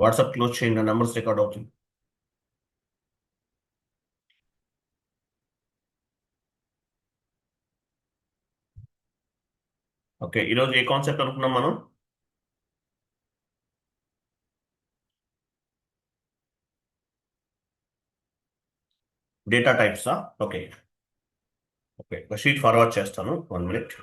WhatsApp close చేయండి, నా numbers record అవుతుంది. ఓకే, ఈరోజు ఏ కాన్సెప్ట్ అనుకున్నాం మనం? డేటా టైప్సా? ఓకే. ఓకే, ఒక షీట్ ఫార్వర్డ్ చేస్తాను, 1 మినిట్.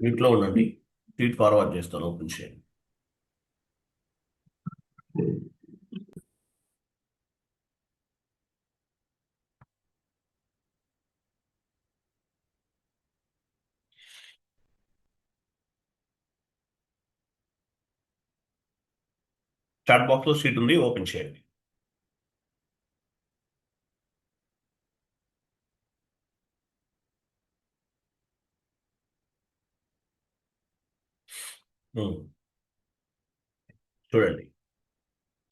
మీట్లో ఉండండి, షీట్ ఫార్వర్డ్ చేస్తాను, ఓపెన్ చేయండి. చాట్ బాక్స్ లో షీట్ ఉంది, ఓపెన్ చేయండి. ఉమ్, చూడండి.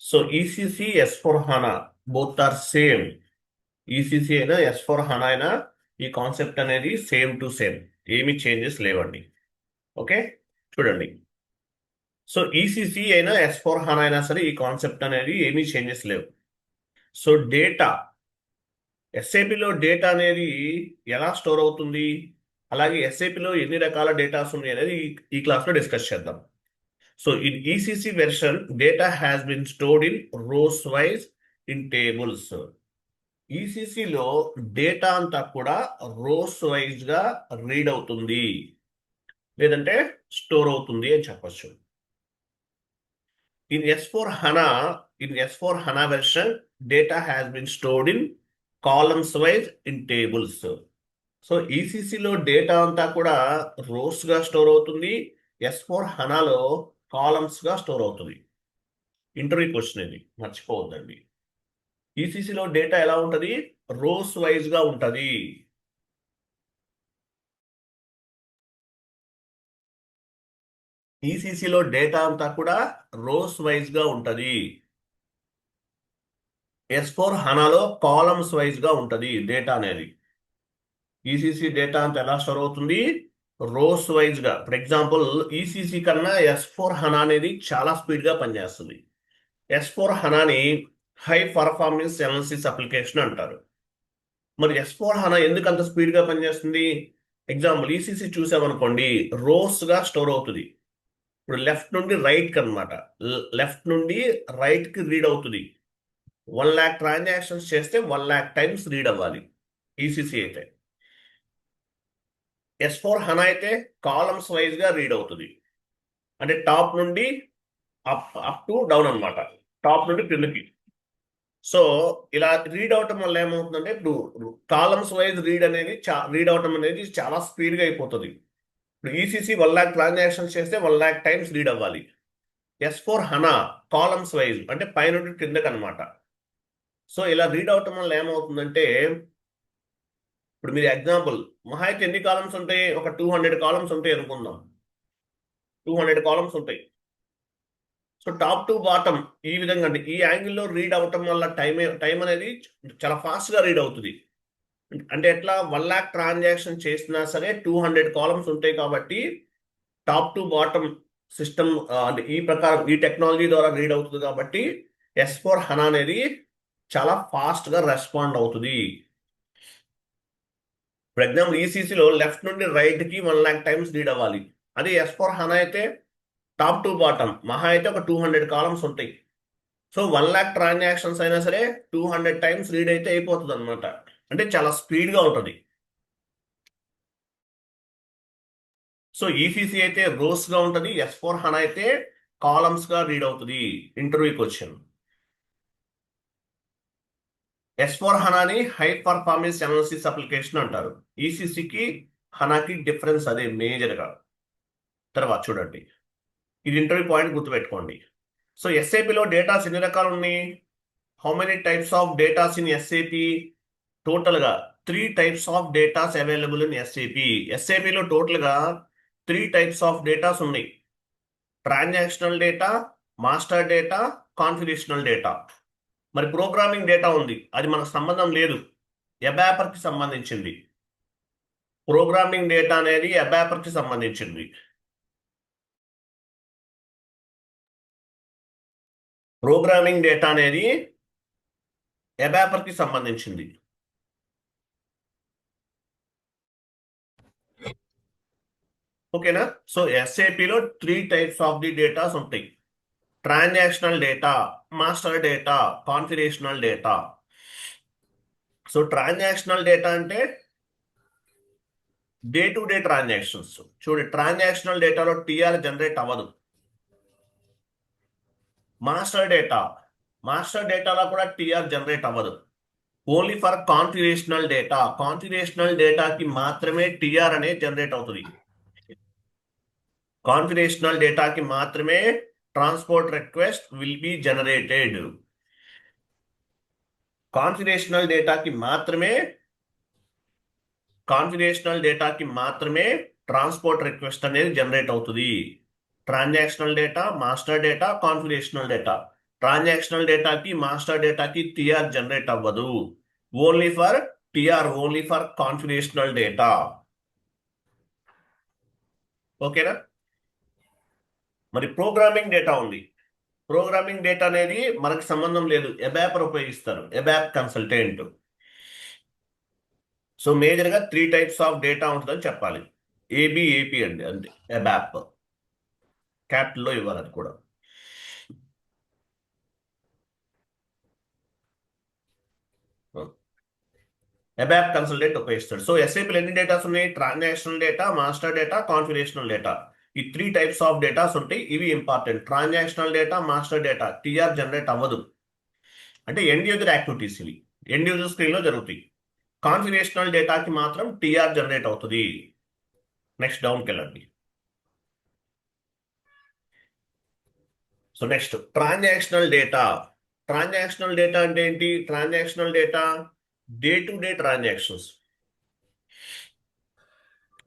So ECC S/4HANA both are same. ECC అయినా S/4HANA అయినా ఈ కాన్సెప్ట్ అనేది సేమ్ టు సేమ్, ఏమి చేంజెస్ లేవండి. ఓకే, చూడండి. సో ఈసీసీ అయినా S/4HANA అయినా సరే ఈ కాన్సెప్ట్ అనేది ఏమీ చేంజెస్ లేవు. సో డేటా, ఎస్ఏపిలో డేటా అనేది ఎలా స్టోర్ అవుతుంది, అలాగే ఎస్ఏపిలో ఎన్ని రకాల డేటాస్ ఉన్నాయి అనేది ఈ క్లాస్లో డిస్కస్ చేద్దాం. So in ECC version data has been stored in rows wise in tables. ఈసీసీలో డేటా అంతా కూడా రోస్ వైజ్ గా రీడ్ అవుతుంది, లేదంటే స్టోర్ అవుతుంది అని చెప్పొచ్చు. In S4 HANA version, data has been stored in columns wise in tables. So ఈసీసీలో డేటా అంతా కూడా రోస్ గా స్టోర్ అవుతుంది, S/4HANAలో కాలమ్స్ గా స్టోర్ అవుతుంది. ఇంటర్వ్యూ క్వశ్చన్ ఇది, మర్చిపోవద్దండి. ఈసీసీలో డేటా ఎలా ఉంటది? రోస్ వైజ్ గా ఉంటది. ఈసీసీలో డేటా అంతా కూడా రోస్ వైజ్ గా ఉంటది. S/4HANAలో కాలమ్స్ వైజ్ గా ఉంటది డేటా అనేది. ఈసీసీ డేటా అంతా ఎలా స్టోర్ అవుతుంది? రోస్ వైజ్ గా. ఫర్ ఎగ్జాంపుల్, ఈసీసీ కన్నా S/4HANA అనేది చాలా స్పీడ్ గా పనిచేస్తుంది. S/4HANAని హై పర్ఫార్మెన్స్ ఎనాలిసిస్ అప్లికేషన్ అంటారు. మరి S/4HANA ఎందుకు అంత స్పీడ్ గా పనిచేస్తుంది? ఎగ్జాంపుల్, ఈసీసీ చూసామనుకోండి, రోస్ గా స్టోర్ అవుతుంది. ఇప్పుడు లెఫ్ట్ నుండి రైట్ కి అనమాట, లెఫ్ట్ నుండి రైట్ కి రీడ్ అవుతుంది. 1,00,000 ట్రాన్సాక్షన్స్ చేస్తే 1,00,000 టైమ్స్ రీడ్ అవ్వాలి ఈసీసీ అయితే. S4 హనా అయితే కాలమ్స్ వైజ్ గా రీడ్ అవుతుంది. అంటే టాప్ నుండి అప్ టు డౌన్ అనమాట, టాప్ నుండి కిందకి. సో ఇలా రీడ్ అవటం వల్ల ఏమవుతుందంటే ఇప్పుడు కాలమ్స్ వైజ్ రీడ్ అవటం అనేది చాలా స్పీడ్ గా అయిపోతుంది. ఇప్పుడు ఈసీసీ 1,00,000 ట్రాన్సాక్షన్స్ చేస్తే 1,00,000 టైమ్స్ రీడ్ అవ్వాలి. S4 హనా కాలమ్స్ వైజ్ అంటే పైనుండి కిందకి అనమాట. సో ఇలా రీడ్ అవటం వల్ల ఏమవుతుందంటే, ఇప్పుడు మీరు ఎగ్జాంపుల్ మహా అయితే ఎన్ని కాలమ్స్ ఉంటాయి, ఒక 200 కాలమ్స్ ఉంటాయి అనుకుందాం. 200 కాలమ్స్ ఉంటాయి. సో టాప్ టు బాటమ్ ఈ విధంగా అంటే ఈ యాంగిల్లో రీడ్ అవటం వల్ల టైం అనేది చాలా ఫాస్ట్ గా రీడ్ అవుతుంది. అంటే ఎట్లా 1,00,000 ట్రాన్సాక్షన్ చేసినా సరే 200 కాలమ్స్ ఉంటాయి కాబట్టి టాప్ టు బాటమ్ సిస్టమ్ అంటే ఈ ప్రకారం ఈ టెక్నాలజీ ద్వారా రీడ్ అవుతుంది కాబట్టి S4 హనా అనేది చాలా ఫాస్ట్ గా రెస్పాండ్ అవుతుంది. ఫర్ ఎగ్జాంపుల్ ఈసీసీలో లెఫ్ట్ నుండి రైట్ కి 1,00,000 టైమ్స్ రీడ్ అవ్వాలి. అదే S4 హనా అయితే టాప్ టు బాటమ్ మహా అయితే ఒక 200 కాలమ్స్ ఉంటాయి. సో 1,00,000 ట్రాన్సాక్షన్స్ అయినా సరే 200 టైమ్స్ రీడ్ అయితే అయిపోతుంది అనమాట. అంటే చాలా స్పీడ్ గా ఉంటుంది. సో ఈసీసీ అయితే రోస్ గా ఉంటుంది, S4 హనా అయితే కాలమ్స్ గా రీడ్ అవుతుంది. Interview question. S4 హనాని హై పర్ఫార్మెన్స్ అనాలిసిస్ అప్లికేషన్ అంటారు. ఈసీసీకి హనాకి డిఫరెన్స్ అదే మేజర్ గా. తర్వాత చూడండి, ఇది ఇంటర్వ్యూ పాయింట్ గుర్తుపెట్టుకోండి. సో ఎస్ఏపిలో డేటాస్ ఎన్ని రకాలు ఉన్నాయి? How many types of datas in SAP? Total గా 3 types of datas available in SAP. ఎస్ఏపిలో టోటల్ గా 3 టైప్స్ ఆఫ్ డేటాస్ ఉన్నాయి. Transactional data, master data, configurational data. మరి ప్రోగ్రామింగ్ డేటా ఉంది, అది మనకు సంబంధం లేదు, అబాపర్ కి సంబంధించింది. ప్రోగ్రామింగ్ డేటా అనేది అబాపర్ కి సంబంధించింది. ప్రోగ్రామింగ్ డేటా అనేది అబాపర్ కి సంబంధించింది. ఓకేనా? సో ఎస్ఏపిలో 3 టైప్స్ ఆఫ్ ది డేటాస్ ఉంటాయి. Transactional data, master data, configurational data. So transactional data అంటే డే టు డే ట్రాన్సాక్షన్స్. చూడండి, ట్రాన్సాక్షనల్ డేటాలో టీఆర్ జనరేట్ అవ్వదు. మాస్టర్ డేటాలో కూడా టీఆర్ జనరేట్ అవ్వదు. Only for configurational data. Configurational డేటాకి మాత్రమే టీఆర్ అనేది జనరేట్ అవుతుంది. కాన్ఫిగరేషనల్ డేటాకి మాత్రమే transport request will be generated. Configurational డేటాకి మాత్రమే ట్రాన్స్పోర్ట్ రిక్వెస్ట్ అనేది జనరేట్ అవుతుంది. Transactional data, master data, configurational data. Transactional డేటాకి మాస్టర్ డేటాకి టీఆర్ జనరేట్ అవ్వదు. Only for configurational data. ఓకేనా? మరి ప్రోగ్రామింగ్ డేటా ఉంది. ప్రోగ్రామింగ్ డేటా అనేది మనకు సంబంధం లేదు, అబాపర్ ఉపయోగిస్తారు, అబాప్ కన్సల్టెంట్. సో మేజర్ గా 3 టైప్స్ ఆఫ్ డేటా ఉంటుందని చెప్పాలి. ఏబిఏపి అండి, అంతే. అబాప్ క్యాపిటల్ లో ఇవ్వాలి అది కూడా. అబాప్ కన్సల్టెంట్ ఉపయోగిస్తాడు. సో ఎస్ఏపీలో ఎన్ని డేటాస్ ఉన్నాయి? Transactional data, master data, configurational data. ఈ 3 టైప్స్ ఆఫ్ డేటాస్ ఉంటాయి. ఇవి important. Transactional data, master data TR generate అవ్వదు. అంటే ఎండ్ యూజర్ యాక్టివిటీస్ ఇవి ఎండ్ యూజర్ స్క్రీన్ లో జరుగుతాయి. కాన్ఫిగరేషనల్ డేటాకి మాత్రం టీఆర్ జనరేట్ అవుతుంది. నెక్స్ట్ డౌన్కి వెళ్ళండి. So next transactional data. Transactional data అంటే ఏంటి? Transactional data day to day transactions.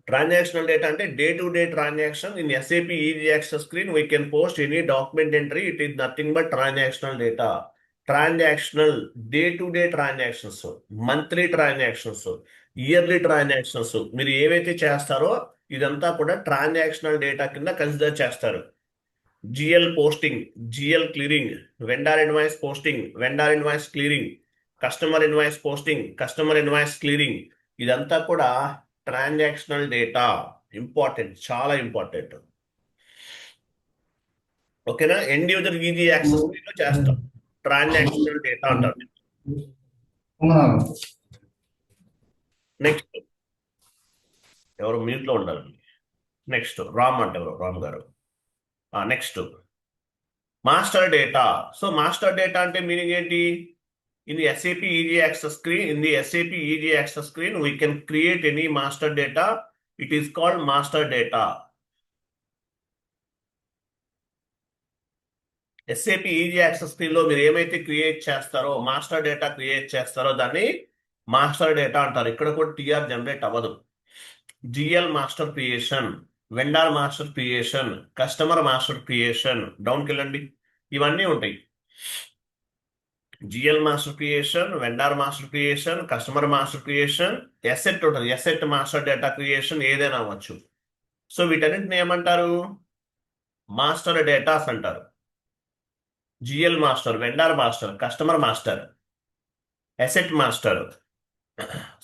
Transactional data అంటే day to day transaction in SAP easy access screen we can post any document entry. It is nothing but transactional data. Transactional day to day transactions, monthly transactions, yearly transactions, మీరు ఏవైతే చేస్తారో ఇదంతా కూడా transactional data కింద consider చేస్తారు. GL posting, GL clearing, vendor invoice posting, vendor invoice clearing, customer invoice posting, customer invoice clearing, ఇదంతా కూడా transactional data. Important, చాలా ఇంపార్టెంట్. ఓకేనా? ఎండ్ యూజర్ ఈజీ యాక్సెస్ లో చేస్తాం, ట్రాన్సాక్షనల్ డేటా అంటారు. నెక్స్ట్ ఎవరు మ్యూట్లో ఉండాలి. నెక్స్ట్ రామ్ అంటే ఎవరు, రామ్ గారు. Next master data. So master data అంటే మీనింగ్ ఏంటి? In the SAP Easy Access screen, in the SAP Easy Access screen, we can create any master data. It is called master data. SAP Easy Access screen లో మీరు ఏమైతే create చేస్తారో, master data create చేస్తారో దాన్ని master data అంటారు. ఇక్కడ కూడా TR generate అవ్వదు. GL master creation, vendor master creation, customer master creation, డౌన్కి వెళ్ళండి, ఇవన్నీ ఉంటాయి. GL master creation, vendor master creation, customer master creation, asset ఉంటుంది, ఎసెట్ మాస్టర్ డేటా క్రియేషన్ ఏదైనా అవ్వచ్చు. సో వీటన్నిటిని ఏమంటారు? మాస్టర్ డేటాస్ అంటారు. GL master, vendor master, customer master, asset master.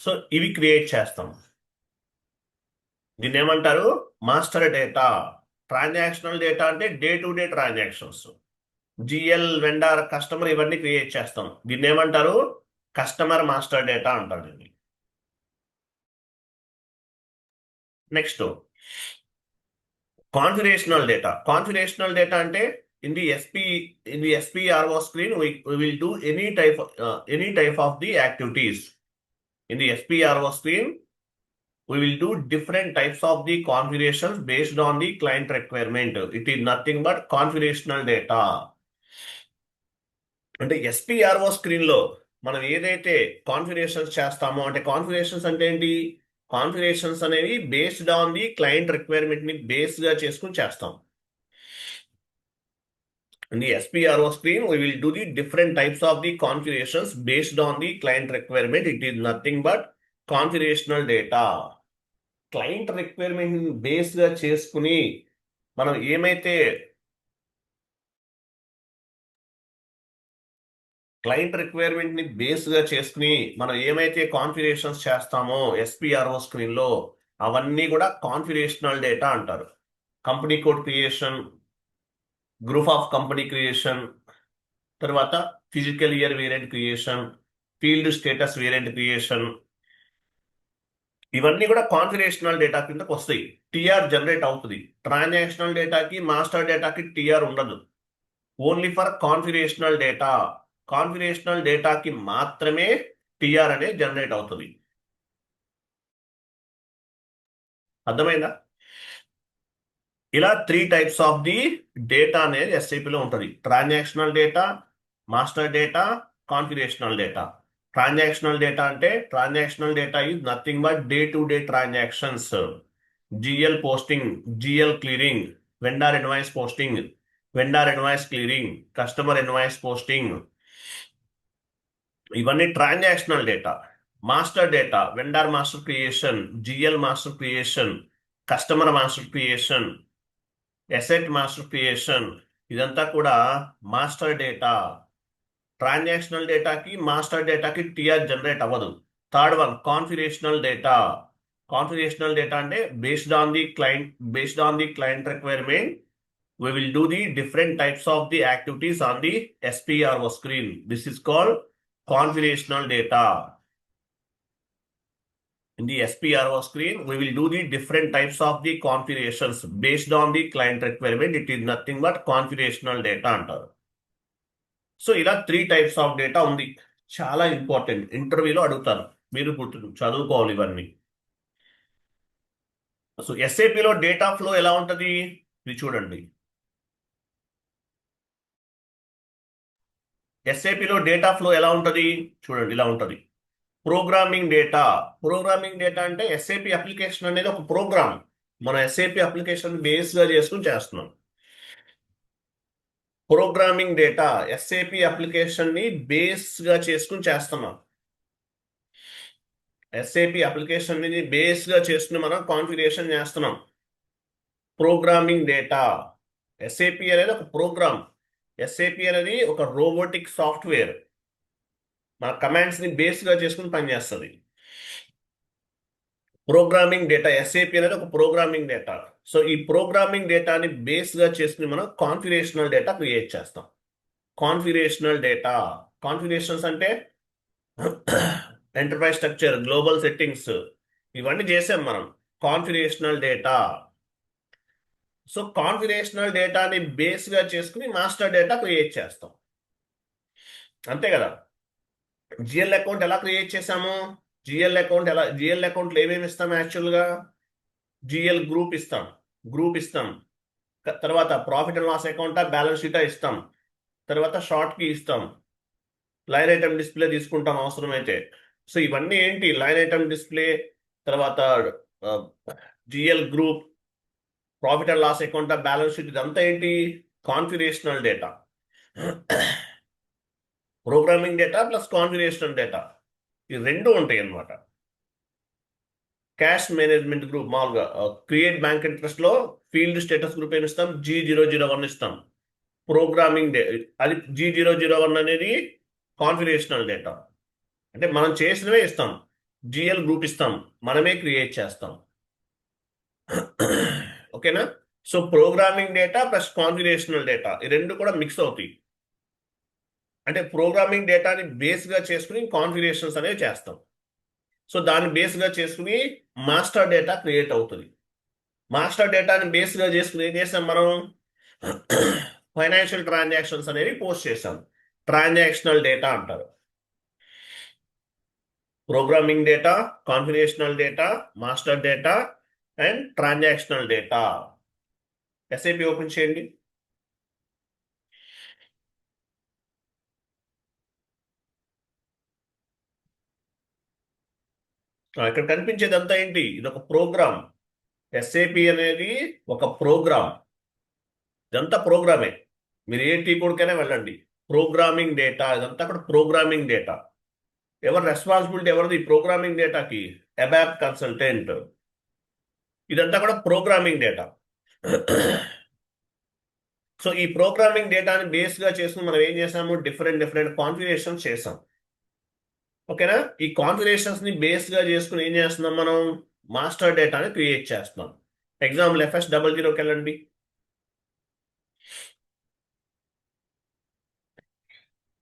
So ఇవి క్రియేట్ చేస్తాం. దీన్ని ఏమంటారు? Master data. ట్రాన్సాక్షనల్ డేటా అంటే day to day transactions. GL, vendor, customer ఇవన్నీ క్రియేట్ చేస్తాం. దీన్ని ఏమంటారు? కస్టమర్ మాస్టర్ డేటా అంటారు దీన్ని. Next configurational data. Configurational data అంటే in the SPRO screen we will do any type of the activities. In the SPRO screen we will do different types of the configurations based on the client requirement. It is nothing but configurational data. అంటే SPRO screen లో మనం ఏదైతే configurations చేస్తామో, అంటే configurations అంటే ఏంటి? Configurations అనేవి based on the client requirement ని బేస్ గా చేసుకుని చేస్తాం. In the SPRO screen, we will do the different types of the configurations based on the client requirement. It is nothing but configurational data. Client requirement base గా చేసుకుని మనం ఏమైతే configurations చేస్తామో SPRO screen లో, అవన్నీ కూడా కాన్ఫిగరేషనల్ డేటా అంటారు. Company code creation, group of company creation, తర్వాత fiscal year variant creation, field status variant creation, ఇవన్నీ కూడా కాన్ఫిగరేషనల్ డేటా కిందకు వస్తాయి. టీఆర్ జనరేట్ అవుతుంది. ట్రాన్సాక్షనల్ డేటాకి, మాస్టర్ డేటాకి టీఆర్ ఉండదు. Only for configurational data. Configurational డేటాకి మాత్రమే టీఆర్ అనేది జనరేట్ అవుతుంది. అర్థమైందా? ఇలా 3 టైప్స్ ఆఫ్ ది డేటా అనేది ఎస్ఐపిలో ఉంటుంది. Transactional data, master data, configurational data. Transactional data అంటే transactional data is nothing but day to day transactions. GL posting, GL clearing, vendor invoice posting, vendor invoice clearing, customer invoice posting, ఇవన్నీ transactional data. Master data, vendor master creation, GL master creation, customer master creation, asset master creation, ఇదంతా కూడా master data. Transactional డేటాకి, master డేటాకి TR generate అవ్వదు. Third one configurational data. Configurational data అంటే based on the client requirement we will do the different types of the activities on the SPRO screen. This is called configurational data. In the SPRO screen, we will do the different types of the configurations based on the client requirement. It is nothing but configurational data అంటారు. So ఇలా 3 types of data ఉంది. చాలా important, ఇంటర్వ్యూలో అడుగుతారు, మీరు చదువుకోవాలి ఇవన్నీ. So ఎస్ఏపిలో data flow ఎలా ఉంటుంది ఇది చూడండి. ఎస్ఏపిలో డేటా ఫ్లో ఎలా ఉంటుంది చూడండి, ఇలా ఉంటుంది. Programming data. ప్రోగ్రామింగ్ డేటా అంటే ఎస్ఏపి అప్లికేషన్ అనేది ఒక ప్రోగ్రామ్. మన ఎస్ఏపి అప్లికేషన్ బేస్ గా చేసుకుని చేస్తున్నాం. ప్రోగ్రామింగ్ డేటా ఎస్ఏపి అప్లికేషన్ ని బేస్ గా చేసుకుని చేస్తున్నాం. ఎస్ఏపి అప్లికేషన్ ని బేస్ గా చేసుకుని మనం కాన్ఫిగరేషన్ చేస్తున్నాం. Programming data. ఎస్ఏపి అనేది ఒక ప్రోగ్రామ్. ఎస్ఏపి అనేది ఒక రోబోటిక్ సాఫ్ట్వేర్. మన కమాండ్స్ ని బేస్ గా చేసుకుని పనిచేస్తుంది. ప్రోగ్రామింగ్ డేటా, ఎస్ఏపి అనేది ఒక ప్రోగ్రామింగ్ డేటా. సో ఈ ప్రోగ్రామింగ్ డేటాని బేస్ గా చేసుకుని మనం కాన్ఫిగరేషనల్ డేటా క్రియేట్ చేస్తాం. Configurational data. కాన్ఫిగరేషన్స్ అంటే ఎంటర్ప్రైజ్ స్ట్రక్చర్, గ్లోబల్ సెట్టింగ్స్, ఇవన్నీ చేసాం మనం. Configurational data. సో కాన్ఫిగరేషనల్ డేటాని బేస్గా చేసుకుని మాస్టర్ డేటా క్రియేట్ చేస్తాం, అంతే కదా. జిఎల్ అకౌంట్ ఎలా క్రియేట్ చేసాము? జిఎల్ అకౌంట్లో ఏమేమి ఇస్తాం యాక్చువల్గా? జిఎల్ గ్రూప్ ఇస్తాం. తర్వాత ప్రాఫిట్ అండ్ లాస్ అకౌంటా బ్యాలెన్స్ షీటా ఇస్తాం. తర్వాత షార్ట్ కి ఇస్తాం. లైన్ ఐటమ్ డిస్ప్లే తీసుకుంటాం అవసరమైతే. సో ఇవన్నీ ఏంటి? లైన్ ఐటమ్ డిస్ప్లే, తర్వాత GL group, profit and loss account, balance sheet, ఇదంతా ఏంటి? Configurational data. Programming data plus configurational data, ఈ రెండు ఉంటాయి అన్నమాట. క్యాష్ మేనేజ్మెంట్ గ్రూప్ మామూలుగా క్రియేట్ బ్యాంక్ ఇంట్రెస్ట్ లో ఫీల్డ్ స్టేటస్ గ్రూప్ ఏమి ఇస్తాం? G001 ఇస్తాం. ప్రోగ్రామింగ్ అది G001 అనేది కాన్ఫిగరేషనల్ డేటా, అంటే మనం చేసినవే ఇస్తాం. జిఎల్ గ్రూప్ ఇస్తాం, మనమే క్రియేట్ చేస్తాం. ఓకేనా? So programming data plus configurational data ఈ రెండు కూడా మిక్స్ అవుతాయి. అంటే ప్రోగ్రామింగ్ డేటాని బేస్గా చేసుకుని కాన్ఫిగరేషన్స్ అనేవి చేస్తాం. సో దాన్ని బేస్గా చేసుకుని మాస్టర్ డేటా క్రియేట్ అవుతుంది. మాస్టర్ డేటాని బేస్గా చేసుకుని ఏం చేస్తాం మనం? ఫైనాన్షియల్ ట్రాన్సాక్షన్స్ అనేవి పోస్ట్ చేస్తాం. ట్రాన్సాక్షనల్ డేటా అంటారు. Programming data, configurational data, master data and transactional data. SAP open చేయండి. ఇక్కడ కనిపించేదంతా ఏంటి? ఇది ఒక ప్రోగ్రామ్. ఎస్ఏపి అనేది ఒక ప్రోగ్రామ్. ఇదంతా ప్రోగ్రామే. మీరు ఏ టీ కోడ్కైనా వెళ్ళండి, ప్రోగ్రామింగ్ డేటా ఇదంతా కూడా ప్రోగ్రామింగ్ డేటా. ఎవరు రెస్పాన్సిబిలిటీ ఎవరిది ప్రోగ్రామింగ్ డేటాకి? అబాప్ కన్సల్టెంట్. ఇదంతా కూడా ప్రోగ్రామింగ్ డేటా. సో ఈ ప్రోగ్రామింగ్ డేటాని బేస్గా చేసుకుని మనం ఏం చేసాము? డిఫరెంట్ డిఫరెంట్ కాన్ఫిగరేషన్స్ చేసాం. ఓకేనా? ఈ కాన్ఫిగరేషన్స్ ని బేస్గా చేసుకుని ఏం చేస్తున్నాం మనం? మాస్టర్ డేటాని క్రియేట్ చేస్తున్నాం. ఎగ్జాంపుల్ FS00కి వెళ్ళండి.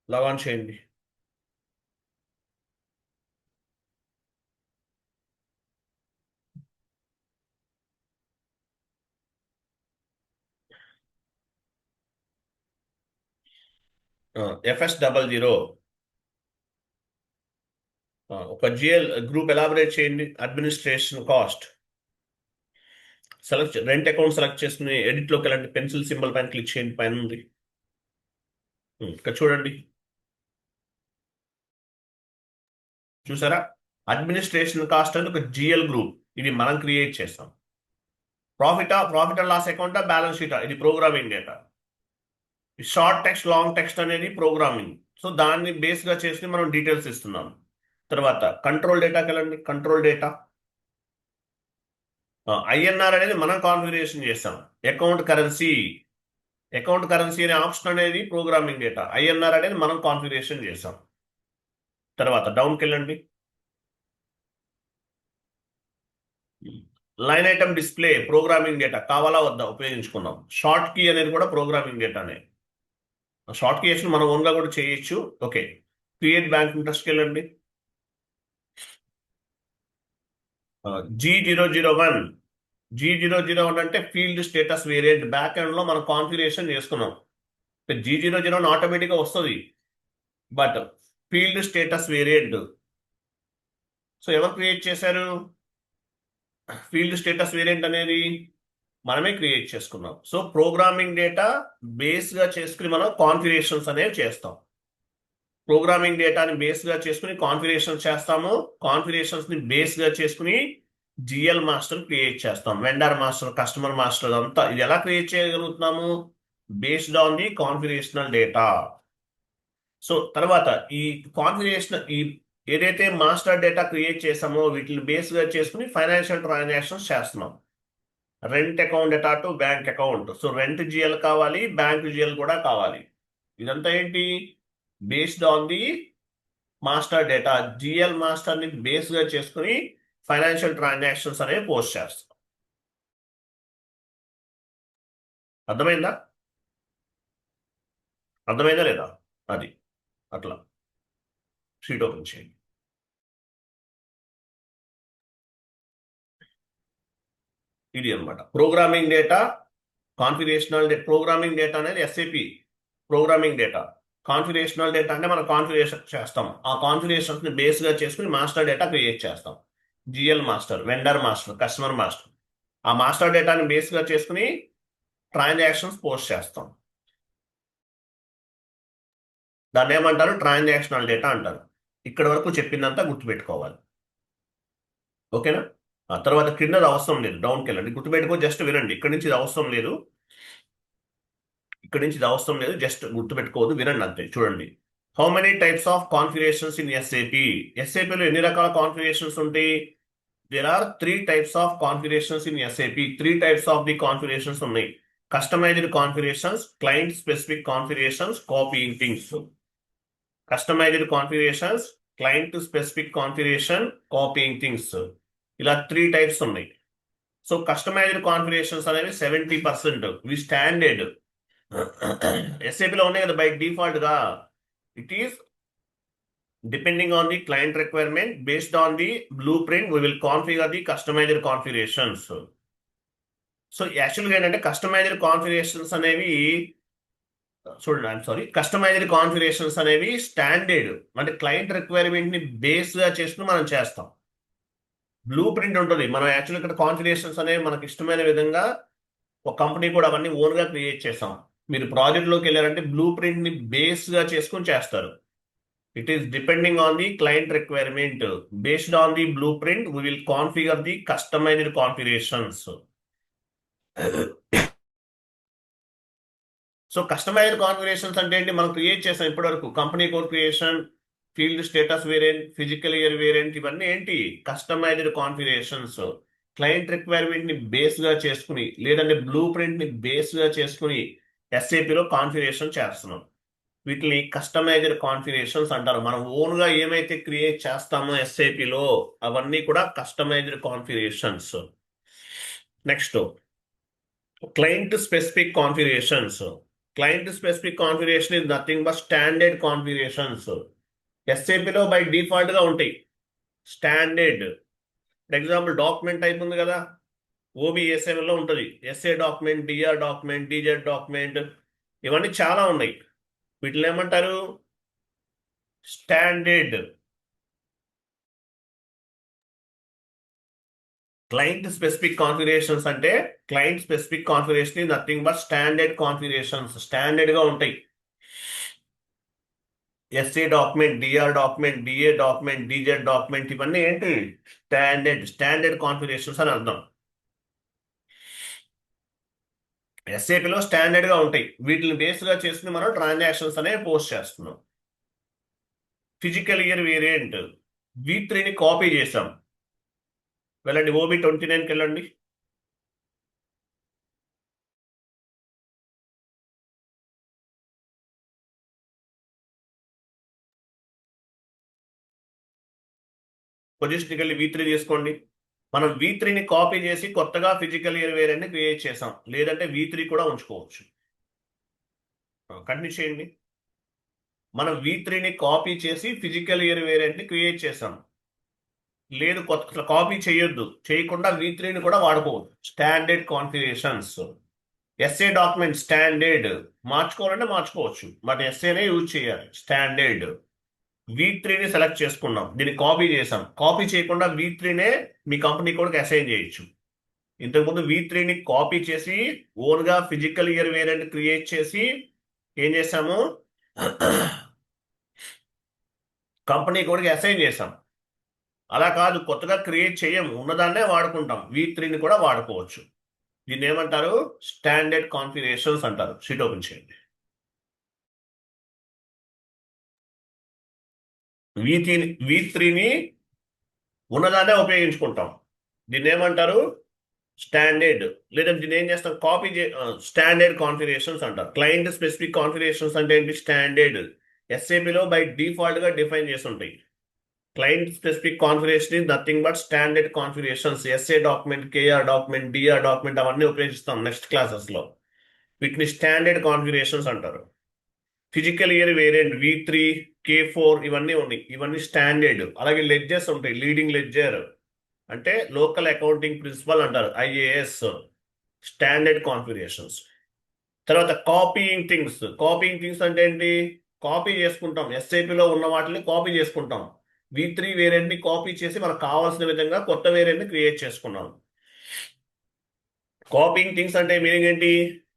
లాగాన్ చేయండి. FS00 ఒక జిఎల్ గ్రూప్ ఎలాబరేట్ చేయండి. Administration cost rent account select చేసుకుని ఎడిట్లోకి వెళ్ళండి. పెన్సిల్ సింబల్ పైన క్లిక్ చేయండి, పైన ఉంది. ఇక్కడ చూడండి, చూసారా? అడ్మినిస్ట్రేషన్ కాస్ట్ అని ఒక జిఎల్ గ్రూప్, ఇది మనం క్రియేట్ చేస్తాం. ప్రాఫిట్ అండ్ లాస్ అకౌంటా బ్యాలెన్స్ షీటా, ఇది programming data. Short text, long text అనేది ప్రోగ్రామింగ్. సో దాన్ని బేస్గా చేసుకుని మనం డీటెయిల్స్ ఇస్తున్నాం. తర్వాత కంట్రోల్ డేటాకి వెళ్ళండి. కంట్రోల్ డేటా ఐఎన్ఆర్ అనేది మనం కాన్ఫిగరేషన్ చేస్తాం. అకౌంట్ కరెన్సీ అనే ఆప్షన్ అనేది ప్రోగ్రామింగ్ డేటా. ఐఎన్ఆర్ అనేది మనం కాన్ఫిగరేషన్ చేస్తాం. తర్వాత డౌన్కి వెళ్ళండి. Line item display programming data కావాలా వద్దా? ఉపయోగించుకున్నాం. షార్ట్ కీ అనేది కూడా ప్రోగ్రామింగ్ డేటానే. షార్ట్ కీ మనం ఓన్గా కూడా చేయొచ్చు. ఓకే, క్రియేట్ బ్యాంక్ ఇంట్రెస్ట్కి వెళ్ళండి. G001 అంటే field status variant. Back end లో మనం కాన్ఫిగరేషన్ చేసుకున్నాం. G001 ఆటోమేటిక్గా వస్తుంది, but field status variant. So ఎవరు క్రియేట్ చేశారు? ఫీల్డ్ స్టేటస్ వేరియంట్ అనేది మనమే క్రియేట్ చేసుకున్నాం. సో ప్రోగ్రామింగ్ డేటా బేస్గా చేసుకుని మనం కాన్ఫిగరేషన్స్ అనేవి చేస్తాం. ప్రోగ్రామింగ్ డేటాని బేస్గా చేసుకుని కాన్ఫిగరేషన్స్ చేస్తాము. కాన్ఫిగరేషన్స్ ని బేస్గా చేసుకుని జిఎల్ మాస్టర్ క్రియేట్ చేస్తాం. వెండర్ మాస్టర్, కస్టమర్ మాస్టర్, అంతా ఇది ఎలా క్రియేట్ చేయగలుగుతున్నాము? Based on the configurational data. So తర్వాత ఈ కాన్ఫిగరేషన్, ఈ ఏదైతే మాస్టర్ డేటా క్రియేట్ చేసామో వీటిని బేస్గా చేసుకుని ఫైనాన్షియల్ ట్రాన్సాక్షన్స్ చేస్తున్నాం. Rent account data to bank account. So rent GL కావాలి, బ్యాంక్ జిఎల్ కూడా కావాలి. ఇదంతా ఏంటి? Based on the master data. GL master ని బేస్గా చేసుకుని ఫైనాన్షియల్ ట్రాన్సాక్షన్స్ అనేవి పోస్ట్ చేస్తాం. అర్థమైందా? అర్థమైందా లేదా? అది అట్లా. షీట్ ఓపెన్ చేయండి. ఇది అనమాట ప్రోగ్రామింగ్ డేటా. ప్రోగ్రామింగ్ డేటా అనేది SAP programming data. Configurational data అంటే మనం కాన్ఫిగరేషన్ చేస్తాం, ఆ కాన్ఫిగరేషన్స్ ని బేస్ గా చేసుకుని మాస్టర్ డేటా క్రియేట్ చేస్తాం. GL master, vendor master, customer master. ఆ మాస్టర్ డేటాని బేస్ గా చేసుకుని ట్రాన్సాక్షన్స్ పోస్ట్ చేస్తాం. దాన్ని ఏమంటారు? ట్రాన్సాక్షనల్ డేటా అంటారు. ఇక్కడ వరకు చెప్పిందంతా గుర్తుపెట్టుకోవాలి. ఓకేనా? ఆ తర్వాత కింద అవసరం లేదు, డౌన్కి వెళ్ళండి. గుర్తుపెట్టుకో, జస్ట్ వినండి. ఇక్కడ నుంచి ఇది అవసరం లేదు, ఇక్కడ నుంచి ఇది అవసరం లేదు, జస్ట్ గుర్తుపెట్టుకోవద్దు, వినండి అంతే. చూడండి, how many types of configurations in SAP. ఎస్ఏపిలో ఎన్ని రకాల కాన్ఫిగరేషన్స్ ఉంటాయి? There are 3 types of configurations in SAP. 3 types of the configurations ఉన్నాయి. Customized configurations, client specific configurations, copying things. Customized configurations, client specific configuration, copying things. ఇలా 3 types ఉన్నాయి. So customized configurations అనేవి 70%. ఇవి standard ఎస్ఏపిలో ఉన్నాయి కదా by default గా. It is depending on the client requirement, based on the blueprint, we will configure the customized configurations. So యాక్చువల్గా ఏంటంటే customized configurations అనేవి, చూడండి, ఐఎమ్ సారీ, కస్టమైజ్డ్ కాన్ఫిగరేషన్స్ అనేవి స్టాండర్డ్, అంటే క్లయింట్ రిక్వైర్మెంట్ ని బేస్ గా చేసుకుని మనం చేస్తాం. బ్లూ ప్రింట్ ఉంటుంది. మనం యాక్చువల్ ఇక్కడ కాన్ఫిగరేషన్స్ అనేవి మనకి ఇష్టమైన విధంగా ఒక కంపెనీ కూడా అవన్నీ ఓన్ గా క్రియేట్ చేస్తాం. మీరు ప్రాజెక్ట్ లోకి వెళ్ళారంటే బ్లూ ప్రింట్ ని బేస్ గా చేసుకుని చేస్తారు. It is depending on the client requirement. Based on the blueprint, we will configure the customized configurations. So customized configurations అంటే ఏంటి? మనం క్రియేట్ చేసాం ఇప్పటివరకు. Company code creation, field status variant, physical year variant, ఇవన్నీ ఏంటి? Customized configurations. క్లయింట్ రిక్వైర్మెంట్ ని base గా చేసుకుని, లేదంటే బ్లూ ప్రింట్ ని బేస్ గా చేసుకుని ఎస్ఏపిలో కాన్ఫిగరేషన్ చేస్తున్నాం. వీటిని కస్టమైజ్డ్ కాన్ఫిగరేషన్స్ అంటారు. మనం ఓన్ గా ఏమైతే క్రియేట్ చేస్తామో ఎస్ఐపిలో అవన్నీ కూడా customized configurations. Next, client specific configurations. Client specific configuration is nothing but standard configurations. ఎస్ఐపిలో బై డిఫాల్ట్ గా ఉంటాయి standard. For example document type ఉంది కదా, ఓబిఎస్ఎంలో ఉంటుంది. SA document, DR document, DZ document, ఇవన్నీ చాలా ఉన్నాయి. వీటిని ఏమంటారు? స్టాండర్డ్. క్లయింట్ స్పెసిఫిక్ కాన్ఫిగరేషన్స్ అంటే client specific configuration nothing but standard configurations. Standard గా ఉంటాయి. SA document, DR document, DA document, DZ document, ఇవన్నీ ఏంటి? స్టాండర్డ్ కాన్ఫిగరేషన్స్ అని అర్థం. ఎస్ఏపిలో స్టాండర్డ్ గా ఉంటాయి. వీటిని బేస్ గా చేసుకుని మనం ట్రాన్సాక్షన్స్ అనేవి పోస్ట్ చేస్తున్నాం. ఫిజికల్ ఇయర్ వేరియంట్, V3ని కాపీ చేసాం. వెళ్ళండి, OB29కి వెళ్ళండి. పొజిషన్కి వెళ్ళి V3 తీసుకోండి. మనం V3ని కాపీ చేసి కొత్తగా ఫిజికల్ ఇయర్ వేరియంట్ ని క్రియేట్ చేసాం. లేదంటే V3 కూడా ఉంచుకోవచ్చు. కంటిన్యూ చేయండి. మనం V3ని కాపీ చేసి ఫిజికల్ ఇయర్ వేరియంట్ ని క్రియేట్ చేసాం. లేదు, కొత్త కాపీ చేయొద్దు, చేయకుండా V3ని కూడా వాడుకోవచ్చు. Standard configurations. SA document standard, మార్చుకోవాలంటే మార్చుకోవచ్చు, బట్ ఎస్ఏనే యూజ్ చేయాలి. స్టాండర్డ్. V3ని సెలెక్ట్ చేసుకున్నాం, దీన్ని కాపీ చేసాం. కాపీ చేయకుండా V3నే మీ కంపెనీ కూడా అసైన్ చేయొచ్చు. ఇంతకుముందు V3ని కాపీ చేసి ఓన్ గా ఫిజికల్ ఇయర్ వేరియంట్ క్రియేట్ చేసి ఏం చేసాము? కంపెనీ కూడా అసైన్ చేసాం. అలా కాదు, కొత్తగా క్రియేట్ చేయము, ఉన్నదాన్నే వాడుకుంటాం. V3ని కూడా వాడుకోవచ్చు. దీన్ని ఏమంటారు? స్టాండర్డ్ కాన్ఫిగరేషన్స్ అంటారు. షీట్ ఓపెన్ చేయండి. V3ని ఉన్నదాన్నే ఉపయోగించుకుంటాం. దీన్ని ఏమంటారు? స్టాండర్డ్. లేదా దీన్ని ఏం చేస్తాం? కాపీ స్టాండర్డ్ కాన్ఫిగరేషన్స్ అంటారు. క్లయింట్ స్పెసిఫిక్ కాన్ఫిగరేషన్స్ అంటే ఏంటి? స్టాండర్డ్. ఎస్ఏపిలో బై డిఫాల్ట్ గా డిఫైన్ చేసి ఉంటాయి. Client specific configuration is nothing but standard configurations. SA document, KR document, DR document, అవన్నీ ఉపయోగిస్తాం నెక్స్ట్ క్లాసెస్ లో. వీటిని స్టాండర్డ్ కాన్ఫిగరేషన్స్ అంటారు. Physical year variant V3, K4 ఇవన్నీ ఉన్నాయి. ఇవన్నీ స్టాండర్డ్. అలాగే లెడ్జర్స్ ఉంటాయి. లీడింగ్ లెడ్జర్, అంటే లోకల్ అకౌంటింగ్ ప్రిన్సిపల్ అంటారు, ఐఏఎస్, స్టాండర్డ్ కాన్ఫిగరేషన్స్. తర్వాత కాపీయింగ్ థింగ్స్ అంటే ఏంటి? కాపీ చేసుకుంటాం, ఎస్ఐపిలో ఉన్న వాటిని కాపీ చేసుకుంటాం. V3 వేరియంట్ ని కాపీ చేసి మనకు కావాల్సిన విధంగా కొత్త వేరియంట్ ని క్రియేట్ చేసుకున్నాం. కాపీయింగ్ థింగ్స్ అంటే మీనింగ్ ఏంటి?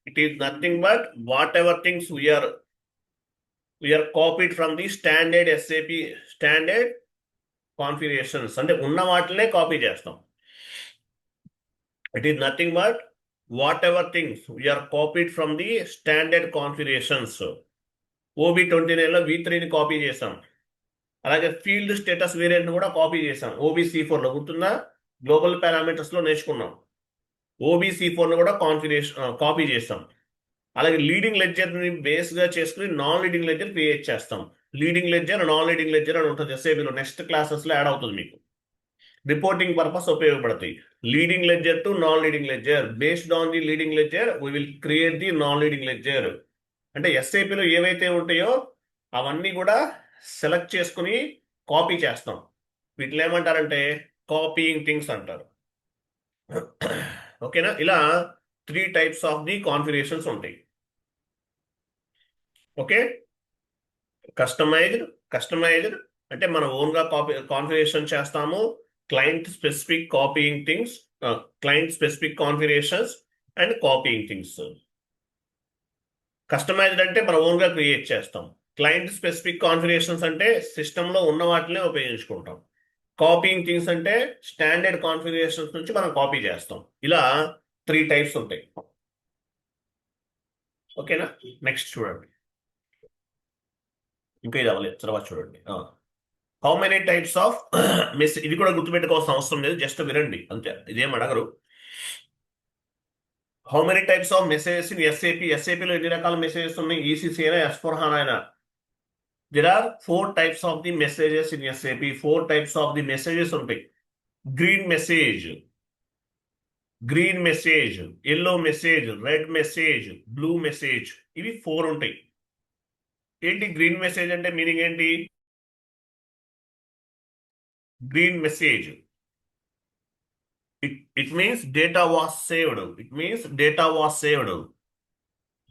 It is nothing but whatever things we're copied from the standard SAP standard configurations, అంటే ఉన్న వాటినే కాపీ చేస్తాం. It is nothing but whatever things we're copied from the standard configurations. OB29లో V3ని copy చేసాం. అలాగే field status variant కూడా copy చేసాం. OBC4లో గుర్తుందా? గ్లోబల్ పారామీటర్స్ లో నేర్చుకున్నాం. OBC4ను కూడా కాపీ చేసాం. అలాగే లీడింగ్ లెడ్జర్ ని బేస్ గా చేసుకుని నాన్ లీడింగ్ లెడ్జర్ క్రియేట్ చేస్తాం. Leading ledger, non leading ledger అని ఉంటుంది ఎస్ఏబిలో. నెక్స్ట్ క్లాసెస్ లో యాడ్ అవుతుంది మీకు. రిపోర్టింగ్ పర్పస్ ఉపయోగపడతాయి. Leading ledger to non leading ledger, based on the leading ledger we will create the non leading ledger. అంటే ఎస్ఐపిలో ఏవైతే ఉంటాయో అవన్నీ కూడా సెలెక్ట్ చేసుకుని కాపీ చేస్తాం. వీటిని ఏమంటారంటే కాపీయింగ్ థింగ్స్ అంటారు. ఓకేనా? ఇలా 3 టైప్స్ ఆఫ్ ది కాన్ఫిగరేషన్స్ ఉంటాయి. ఓకే. కస్టమైజ్డ్ అంటే మనం ఓన్ గా కాన్ఫిగరేషన్ చేస్తాము. Client specific copying things, client specific configurations and copying things. Customized అంటే మనం ఓన్ గా క్రియేట్ చేస్తాం. క్లయింట్ స్పెసిఫిక్ కాన్ఫిగరేషన్స్ అంటే సిస్టమ్ లో ఉన్న వాటినే ఉపయోగించుకుంటాం. కాపీయింగ్ థింగ్స్ అంటే స్టాండర్డ్ కాన్ఫిగరేషన్స్ నుంచి మనం కాపీ చేస్తాం. ఇలా 3 టైప్స్ ఉంటాయి. ఓకేనా? నెక్స్ట్ చూడండి. ఇంకా ఇది అవ్వలేదు, తర్వాత చూడండి. హౌ మెనీ టైప్స్ ఆఫ్ ఇది కూడా గుర్తుపెట్టుకోవాల్సిన అవసరం లేదు, జస్ట్ వినండి అంతే, ఇదేం అడగరు. How many types of messages in ఎస్ఏపిలో ఎన్ని రకాల మెసేజెస్ ఉన్నాయి? ఈసీసీ అయినా S/4HANA అయినా. There are 4 types of the messages in SAP. 4 types of the messages ఉంటాయి. Green message, yellow message, red message, blue message, ఇవి 4 ఉంటాయి. ఏంటి గ్రీన్ మెసేజ్ అంటే మీనింగ్ ఏంటి? Green message it means data was saved.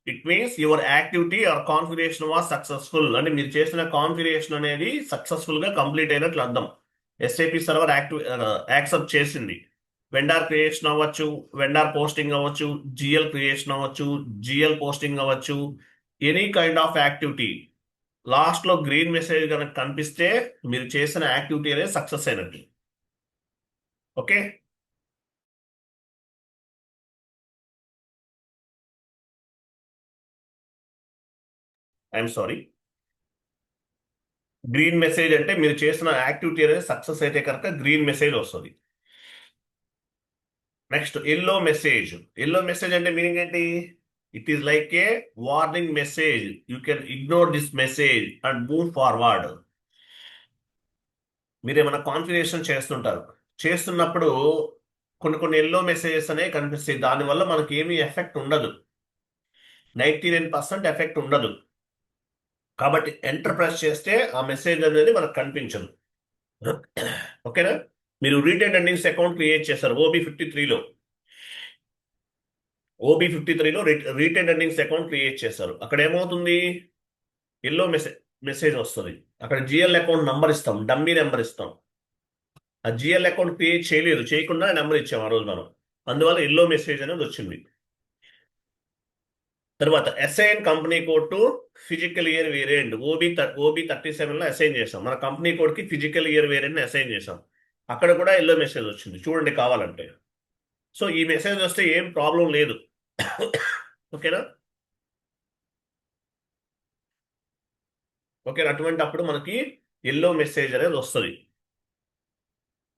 It means your activity are configuration was successful. అంటే మీరు చేసిన configuration అనేది సక్సెస్ఫుల్ గా కంప్లీట్ అయినట్లు అర్థం. ఎస్ఏపి సర్వర్ యాక్సెప్ట్ చేసింది. వెండార్ క్రియేషన్ అవ్వచ్చు, వెండార్ పోస్టింగ్ అవ్వచ్చు, జిఎల్ క్రియేషన్ అవ్వచ్చు, జిఎల్ పోస్టింగ్ అవ్వచ్చు, any kind of activity. Last లో గ్రీన్ మెసేజ్ కనుక కనిపిస్తే మీరు చేసిన యాక్టివిటీ అనేది సక్సెస్ అయినట్టు. Okay. I'm sorry. Green message అంటే మీరు చేసిన యాక్టివిటీ అనేది సక్సెస్ అయితే కనుక గ్రీన్ మెసేజ్ వస్తుంది. నెక్స్ట్ ఎల్లో మెసేజ్ అంటే మీనింగ్ ఏంటి? It is like A warning message. You can ignore this message and move forward. మీరు ఏమైనా కాన్ఫిగరేషన్ చేస్తున్నప్పుడు కొన్ని ఎల్లో మెసేజెస్ అనేవి కనిపిస్తాయి. దానివల్ల మనకి ఏమీ ఎఫెక్ట్ ఉండదు, 99% ఎఫెక్ట్ ఉండదు. కాబట్టి ఎంటర్ ప్రెస్ చేస్తే ఆ మెసేజ్ అనేది మనకు కనిపించదు. ఓకేనా? మీరు రీటైన్ ఎర్నింగ్స్ అకౌంట్ క్రియేట్ చేస్తారు OB53లో రీటైన్ ఎర్నింగ్స్ అకౌంట్ క్రియేట్ చేస్తారు. అక్కడ ఏమవుతుంది? ఎల్లో మెసేజ్ వస్తుంది. అక్కడ జిఎల్ అకౌంట్ నంబర్ ఇస్తాం, డమ్మీ నెంబర్ ఇస్తాం. ఆ జిఎల్ అకౌంట్ క్రియేట్ చేయకుండా నెంబర్ ఇచ్చాం ఆ రోజు మనం, అందువల్ల ఎల్లో మెసేజ్ అనేది వచ్చింది. తర్వాత assign company code to fiscal year variant. OB37లో అసైన్ చేసాం. మన కంపెనీ కోడ్ కి ఫిజికల్ ఇయర్ వేరియంట్ అసైన్ చేసాం. అక్కడ కూడా ఎల్లో మెసేజ్ వచ్చింది, చూడండి కావాలంటే. సో ఈ మెసేజ్ వస్తే ఏం ప్రాబ్లం లేదు. ఓకేనా? అటువంటి అప్పుడు మనకి ఎల్లో మెసేజ్ అనేది వస్తుంది.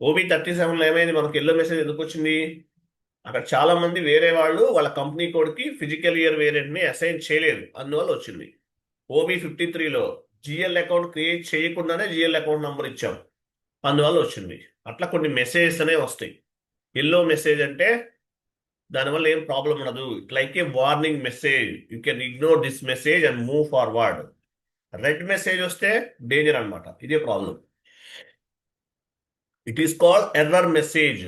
OB37లో ఏమైంది? మనకి ఎల్లో మెసేజ్ ఎందుకు వచ్చింది? అక్కడ చాలా మంది వేరే వాళ్ళు వాళ్ళ కంపెనీ కోడ్ కి ఫిజికల్ ఇయర్ వేరియంట్ ని అసైన్ చేయలేదు, అందువల్ల వచ్చింది. OB53లో జిఎల్ అకౌంట్ క్రియేట్ చేయకుండానే జిఎల్ అకౌంట్ నంబర్ ఇచ్చాం, అందువల్ల వచ్చింది. అట్లా కొన్ని మెసేజెస్ అనేవి వస్తాయి. ఎల్లో మెసేజ్ అంటే దానివల్ల ఏం ప్రాబ్లం ఉండదు. Like A warning message, you can ignore this message and move forward. Red message వస్తే డేంజర్ అనమాట, ఇదే problem. It is called error message,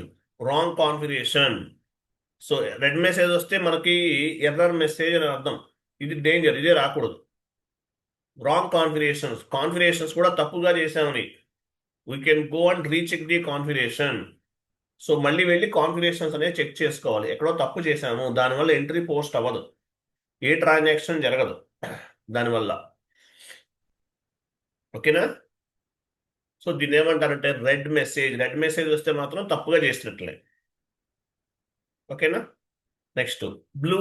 wrong configuration. So red message వస్తే మనకి ఎర్రర్ మెసేజ్ అని అర్థం. ఇది డేంజర్, ఇదే రాకూడదు. రాంగ్ కాన్ఫిగరేషన్స్ కూడా తప్పుగా చేసామని we can go and recheck the configuration. So మళ్ళీ వెళ్ళి కాన్ఫిగరేషన్స్ అనేది చెక్ చేసుకోవాలి, ఎక్కడో తప్పు చేశాము, దానివల్ల ఎంట్రీ పోస్ట్ అవ్వదు, ఏ ట్రాన్సాక్షన్ జరగదు దానివల్ల. ఓకేనా? సో దీన్ని ఏమంటారంటే రెడ్ మెసేజ్ వస్తే మాత్రం తప్పుగా చేసినట్లే. ఓకేనా? నెక్స్ట్ బ్లూ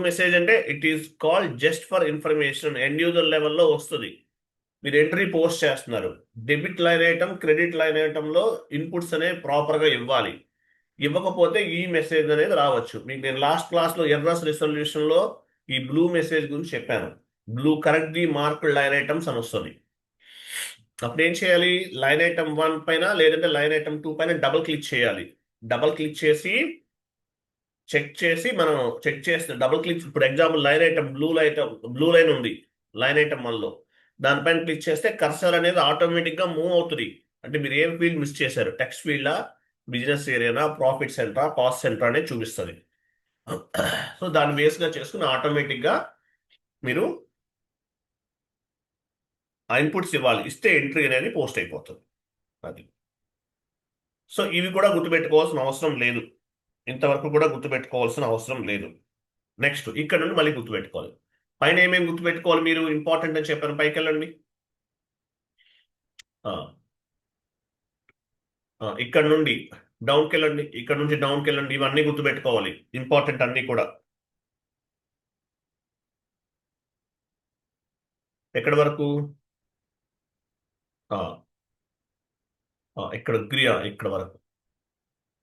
మెసేజ్ అంటే it is called just for information, end user లెవెల్లో వస్తుంది. మీరు ఎంట్రీ పోస్ట్ చేస్తున్నారు, debit line item credit line ఐటమ్లో ఇన్పుట్స్ అనేవి ప్రాపర్గా ఇవ్వాలి. ఇవ్వకపోతే ఈ మెసేజ్ అనేది రావచ్చు. మీకు నేను లాస్ట్ క్లాస్లో ఎర్రర్స్ రిజల్యూషన్లో ఈ బ్లూ మెసేజ్ గురించి చెప్పాను. Correct the mark line items అని వస్తుంది. అప్పుడు ఏం చేయాలి, లైన్ ఐటమ్ 1 పైన లేదంటే లైన్ ఐటమ్ 2 పైన డబుల్ క్లిక్ చేయాలి. డబుల్ క్లిక్ చేసి చెక్ చేస్తే డబుల్ క్లిక్, ఇప్పుడు example line item blue line ఉంది లైన్ ఐటమ్ 1లో, దానిపైన క్లిక్ చేస్తే కర్సర్ అనేది ఆటోమేటిక్గా మూవ్ అవుతుంది. అంటే మీరు ఏం ఫీల్డ్ మిస్ చేశారు, టెక్స్ట్ ఫీల్డా, బిజినెస్ ఏరియానా, ప్రాఫిట్ సెంటరా, కాస్ట్ సెంటర్ అనేది చూపిస్తుంది. సో దాన్ని బేస్గా చేసుకుని ఆటోమేటిక్గా మీరు ఆ ఇన్పుట్స్ ఇవ్వాలి, ఇస్తే ఎంట్రీ అనేది పోస్ట్ అయిపోతుంది. అది. సో ఇవి కూడా గుర్తుపెట్టుకోవాల్సిన అవసరం లేదు, ఇంతవరకు కూడా గుర్తుపెట్టుకోవాల్సిన అవసరం లేదు. నెక్స్ట్ ఇక్కడ నుండి మళ్ళీ గుర్తుపెట్టుకోవాలి. పైన ఏమేమి గుర్తుపెట్టుకోవాలి మీరు, ఇంపార్టెంట్ అని చెప్పాను, పైకి వెళ్ళండి. ఇక్కడ నుండి డౌన్కి వెళ్ళండి, ఇక్కడ నుంచి డౌన్కి వెళ్ళండి, ఇవన్నీ గుర్తుపెట్టుకోవాలి, ఇంపార్టెంట్ అన్నీ కూడా. ఎక్కడి వరకు? ఇక్కడ వరకు.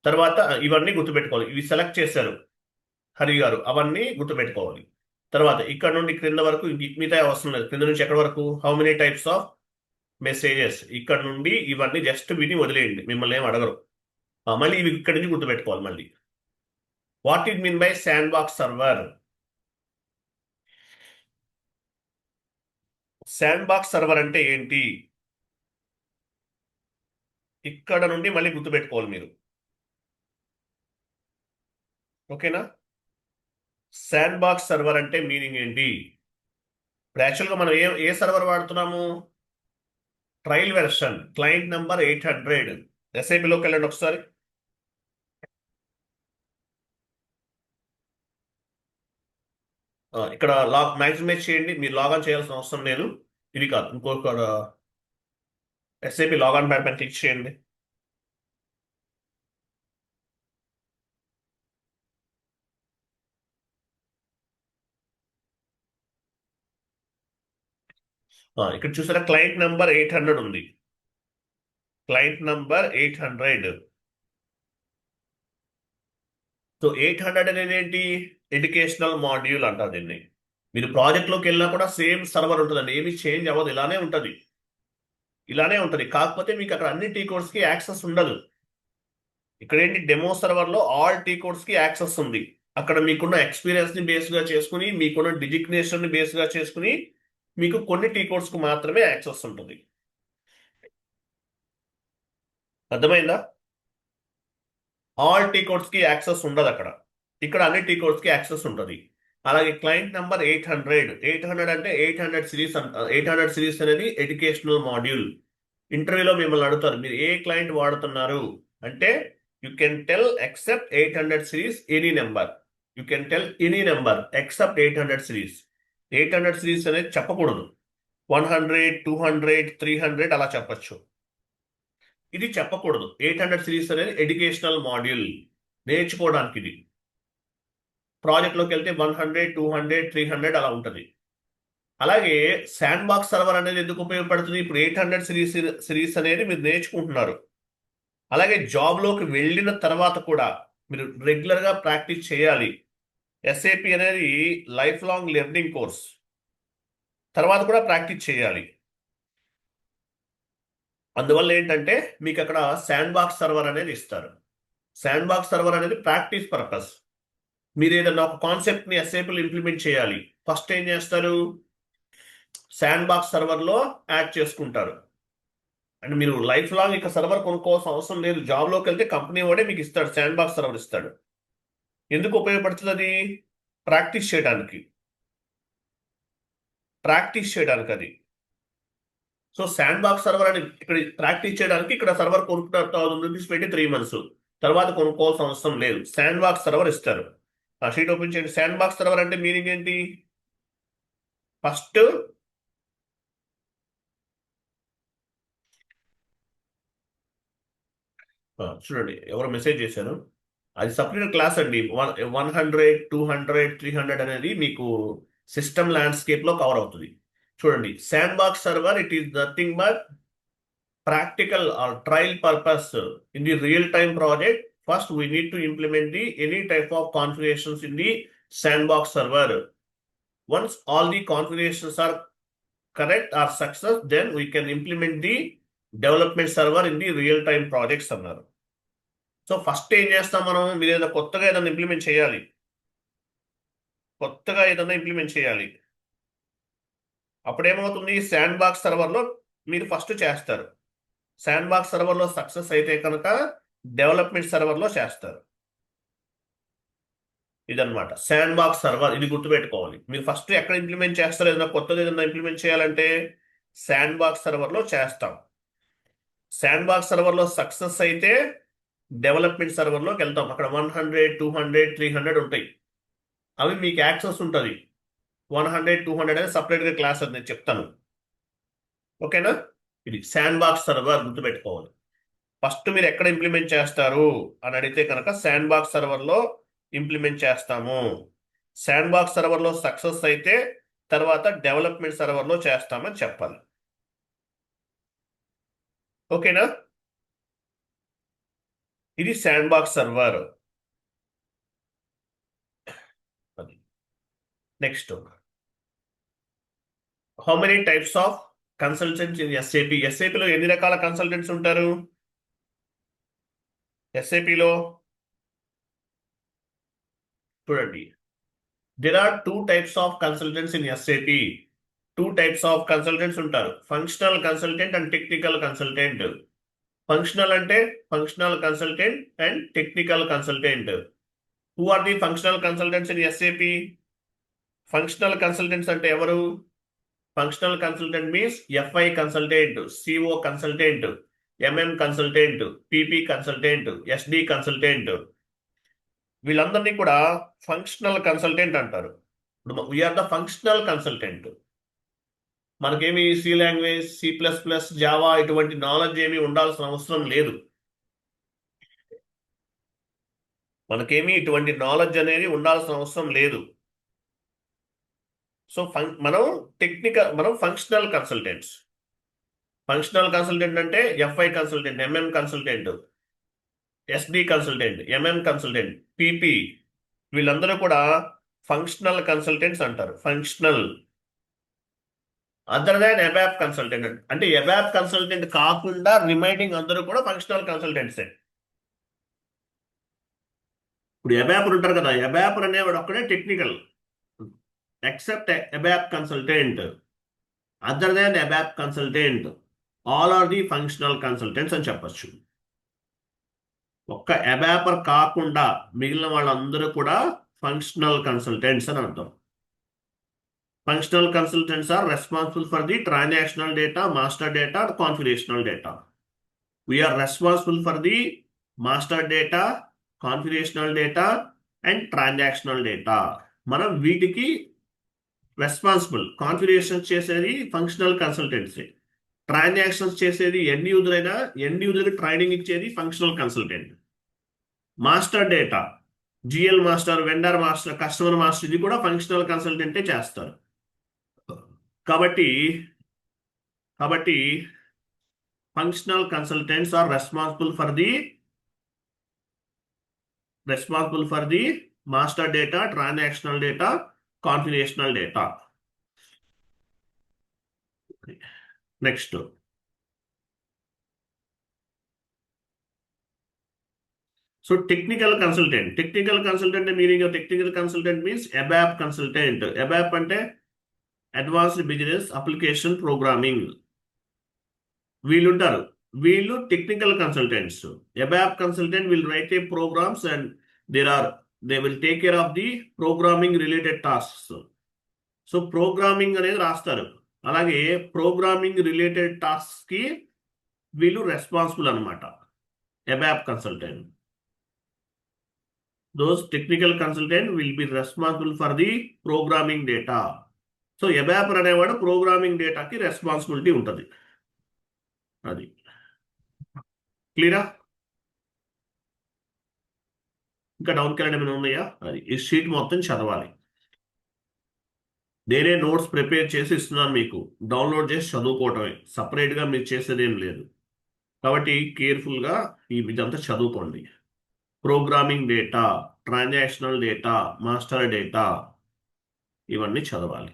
తర్వాత ఇవన్నీ గుర్తుపెట్టుకోవాలి, ఇవి సెలెక్ట్ చేశారు హరి గారు, అవన్నీ గుర్తుపెట్టుకోవాలి. తర్వాత ఇక్కడ నుండి క్రింద వరకు మిగతా అవసరం లేదు. క్రింద నుంచి ఎక్కడి వరకు, how many types of messages, ఇక్కడ నుండి ఇవన్నీ జస్ట్ విని వదిలేయండి, మిమ్మల్ని ఏం అడగరు. మళ్ళీ ఇవి ఇక్కడ నుంచి గుర్తుపెట్టుకోవాలి. మళ్ళీ what it mean by sand box server? Sand box server అంటే ఏంటి, ఇక్కడ నుండి మళ్ళీ గుర్తుపెట్టుకోవాలి మీరు. ఓకేనా? శాండ్ బాక్స్ సర్వర్ అంటే మీనింగ్ ఏంటి? ఇప్పుడు యాక్చువల్గా మనం ఏ సర్వర్ వాడుతున్నాము, ట్రయల్ వెర్షన్, క్లయింట్ నెంబర్ 800. ఎస్ఐపిలోకి వెళ్ళండి ఒకసారి. ఇక్కడ మ్యాక్సిమైజ్ చేయండి, మీరు లాగాన్ చేయాల్సిన అవసరం లేదు. ఇది కాదు, ఇంకొక ఎస్ఐపి లాగాన్ పైన క్లిక్ చేయండి. ఇక్కడ చూసారా, క్లయింట్ నెంబర్ 800 ఉంది. Client number 800. సో 800 అనేది ఏంటి, ఎడ్యుకేషనల్ మాడ్యూల్ అంటారు దీన్ని. మీరు ప్రాజెక్ట్లోకి వెళ్ళినా కూడా సేమ్ సర్వర్ ఉంటుందండి, ఏమి చేంజ్ అవ్వదు, ఇలానే ఉంటుంది. కాకపోతే మీకు అక్కడ అన్ని టీ కోడ్స్కి యాక్సెస్ ఉండదు. ఇక్కడ ఏంటి, డెమో సర్వర్లో ఆల్ టీ కోడ్స్కి యాక్సెస్ ఉంది. అక్కడ మీకున్న ఎక్స్పీరియన్స్ని బేస్గా చేసుకుని, మీకున్న డిజిగ్నేషన్ని బేస్గా చేసుకుని మీకు కొన్ని టీ కోడ్స్కు మాత్రమే యాక్సెస్ ఉంటుంది. అర్థమైందా? ఆల్ టీ కోడ్స్కి యాక్సెస్ ఉండదు అక్కడ, ఇక్కడ అన్ని టీ కోడ్స్కి యాక్సెస్ ఉంటుంది. అలాగే క్లయింట్ నెంబర్ 800 అంటే 800 సిరీస్ 800 సిరీస్ అనేది ఎడ్యుకేషనల్ మాడ్యూల్. ఇంటర్వ్యూలో మిమ్మల్ని అడుగుతారు, మీరు ఏ క్లయింట్ వాడుతున్నారు అంటే you can tell except 800 series any number. You can tell any number except 800 series. 800 series అనేది చెప్పకూడదు, 100, 200, 300 అలా చెప్పచ్చు. ఇది చెప్పకూడదు. 800 సిరీస్ అనేది ఎడ్యుకేషనల్ మాడ్యూల్, నేర్చుకోవడానికి. ఇది ప్రాజెక్ట్లోకి వెళ్తే 100, 200, 300 అలా ఉంటుంది. అలాగే శాండ్ బాక్స్ సర్వర్ అనేది ఎందుకు ఉపయోగపడుతుంది, ఇప్పుడు 800 సిరీస్ అనేది మీరు నేర్చుకుంటున్నారు. అలాగే జాబ్లోకి వెళ్ళిన తర్వాత కూడా మీరు రెగ్యులర్గా ప్రాక్టీస్ చేయాలి. ఎస్ఏపి అనేది లైఫ్ లాంగ్ లెర్నింగ్ కోర్స్, తర్వాత కూడా ప్రాక్టీస్ చేయాలి. అందువల్ల ఏంటంటే మీకు అక్కడ శాండ్ బాక్స్ సర్వర్ అనేది ఇస్తారు. శాండ్ బాక్స్ సర్వర్ అనేది ప్రాక్టీస్ పర్పస్. మీరు ఏదన్నా ఒక కాన్సెప్ట్ని ఎస్ఏపిలో ఇంప్లిమెంట్ చేయాలి, ఫస్ట్ ఏం చేస్తారు, శాండ్ బాక్స్ సర్వర్లో యాడ్ చేసుకుంటారు. అండ్ మీరు లైఫ్ లాంగ్ ఇక సర్వర్ కొనుక్కోవాల్సిన అవసరం లేదు. జాబ్లోకి వెళ్తే కంపెనీ వాడే మీకు ఇస్తాడు, శాండ్ బాక్స్ సర్వర్ ఇస్తాడు. ఎందుకు ఉపయోగపడుతుంది అది? ప్రాక్టీస్ చేయడానికి, అది. సో శాండ్ బాక్స్ సర్వర్ అని ఇక్కడ ప్రాక్టీస్ చేయడానికి ఇక్కడ సర్వర్ కొనుక్కుంటారు, ₹1000 పెట్టి 3 months. తర్వాత కొనుక్కోవాల్సిన అవసరం లేదు, శాండ్ బాక్స్ సర్వర్ ఇస్తారు. ఆ షీట్ ఓపెన్ చేయండి. శాండ్ బాక్స్ సర్వర్ అంటే మీనింగ్ ఏంటి? ఫస్ట్ చూడండి, ఎవరో మెసేజ్ చేశారు. అది సపరేట్ క్లాస్ అండి. 100, 200, 300 అనేది మీకు సిస్టమ్ ల్యాండ్స్కేప్ లో కవర్ అవుతుంది. చూడండి, sand box server, it is nothing but practical or trial purpose in the real-time project. First, we need to implement the any type of configurations in the sandbox server. Once all the configurations are correct or success, then we can implement the development server in the real-time projects అన్నారు. So first ఏం చేస్తాం మనం? మీరు ఏదైనా కొత్తగా ఏదైనా implement చేయాలి. అప్పుడేమవుతుంది? శాండ్ బాక్స్ సర్వర్లో మీరు ఫస్ట్ చేస్తారు. శాండ్ బాక్స్ సర్వర్లో సక్సెస్ అయితే కనుక డెవలప్మెంట్ సర్వర్లో చేస్తారు. ఇదన్నమాట శాండ్ బాక్స్ సర్వర్. ఇది గుర్తుపెట్టుకోవాలి. మీరు ఫస్ట్ ఎక్కడ ఇంప్లిమెంట్ చేస్తారు? ఏదైనా కొత్తది ఏదైనా ఇంప్లిమెంట్ చేయాలంటే శాండ్ బాక్స్ సర్వర్లో చేస్తాం. శాండ్ బాక్స్ సర్వర్లో సక్సెస్ అయితే డెవలప్మెంట్ సర్వర్లోకి వెళ్తాం. అక్కడ 100, 200, 300 ఉంటాయి. అవి మీకు యాక్సెస్ ఉంటుంది. 100, 200 అనేది సపరేట్గా క్లాస్ అది నేను చెప్తాను. ఓకేనా? ఇది శాండ్ బాక్స్ సర్వర్ గుర్తుపెట్టుకోవాలి. ఫస్ట్ మీరు ఎక్కడ ఇంప్లిమెంట్ చేస్తారు అని అడిగితే కనుక శాండ్ బాక్స్ సర్వర్లో ఇంప్లిమెంట్ చేస్తాము. శాండ్ బాక్స్ సర్వర్లో సక్సెస్ అయితే తర్వాత డెవలప్మెంట్ సర్వర్లో చేస్తామని చెప్పాలి. ఓకేనా? ఇది sandbox server. Next, how many types of consultants in SAP? ఎస్ఏపిలో ఎన్ని రకాల కన్సల్టెంట్స్ ఉంటారు? ఎస్ఏపిలో చూడండి, there are 2 types of consultants in SAP. 2 types of consultants ఉంటారు, functional consultant and technical consultant. Functional అంటే functional consultant and technical consultant. Who are the functional consultants in SAP? Functional consultants అంటే ఎవరు? Functional consultant means FI consultant, CO consultant, MM consultant, PP consultant, SD consultant. వీళ్ళందరినీ కూడా functional consultant అంటారు. ఇప్పుడు we're the functional consultant. మనకేమి C language, C++, Java ఇటువంటి knowledge ఏమి ఉండాల్సిన అవసరం లేదు. మనకేమి ఇటువంటి నాలెడ్జ్ అనేది ఉండాల్సిన అవసరం లేదు. సో మనం ఫంక్షనల్ కన్సల్టెంట్స్. ఫంక్షనల్ కన్సల్టెంట్ అంటే FI consultant, MM consultant, SD consultant, MM consultant, PP, వీళ్ళందరూ కూడా ఫంక్షనల్ కన్సల్టెంట్స్ అంటారు. Functional. Other than ABAP consultant అంటే అబాప్ కన్సల్టెంట్ కాకుండా రిమైనింగ్ అందరూ కూడా ఫంక్షనల్ కన్సల్టెంట్సే. ఇప్పుడు అబాపర్ ఉంటారు కదా, అబాపర్ అనేవాడు ఒక్కడే technical. Except ABAP consultant, other than ABAP consultant, all are the functional consultants అని చెప్పచ్చు. ఒక్క అబాపర్ కాకుండా మిగిలిన వాళ్ళందరూ కూడా ఫంక్షనల్ కన్సల్టెంట్స్ అని అర్థం. Functional consultants are responsible for the transactional data, master data, and configurational data. We are responsible for the master data, configurational data, and transactional data. మనం వీటికి రెస్పాన్సిబుల్. కాన్ఫిగరేషన్స్ చేసేది ఫంక్షనల్ కన్సల్టెంట్సీ. ట్రాన్సాక్షన్స్ చేసేది end user అయినా, end యూజర్కి training ఇచ్చేది functional consultant. Master data, GL master, vendor master, customer master, ఇది కూడా functional కన్సల్టెంటే చేస్తారు. కాబట్టి functional consultants are responsible for the master data, transactional data, configurational data. Next, so technical consultant meaning of technical consultant means ABAP consultant. ABAP అంటే advanced business application programming. వీళ్ళుంటారు. వీళ్ళు technical consultants. ABAP consultant will write a programs and they will take care of the programming related tasks. So programming అనేది రాస్తారు. అలాగే programming related task కి వీళ్ళు responsible అనమాట, ABAP consultant. Those technical consultant will be responsible for the programming data. So ABAPer అనేవాడు programming డేటాకి responsibility ఉంటుంది. అది క్లియరా? ఇంకా డౌన్కి వెళ్ళడం ఏమైనా ఉన్నాయా? అది ఈ షీట్ మొత్తం చదవాలి. నేనే నోట్స్ ప్రిపేర్ చేసి ఇస్తున్నాను మీకు, డౌన్లోడ్ చేసి చదువుకోవటమే, సపరేట్గా మీరు చేసేది ఏం లేదు. కాబట్టి కేర్ఫుల్గా ఇదంతా చదువుకోండి. Programming data, transactional data, master data, ఇవన్నీ చదవాలి.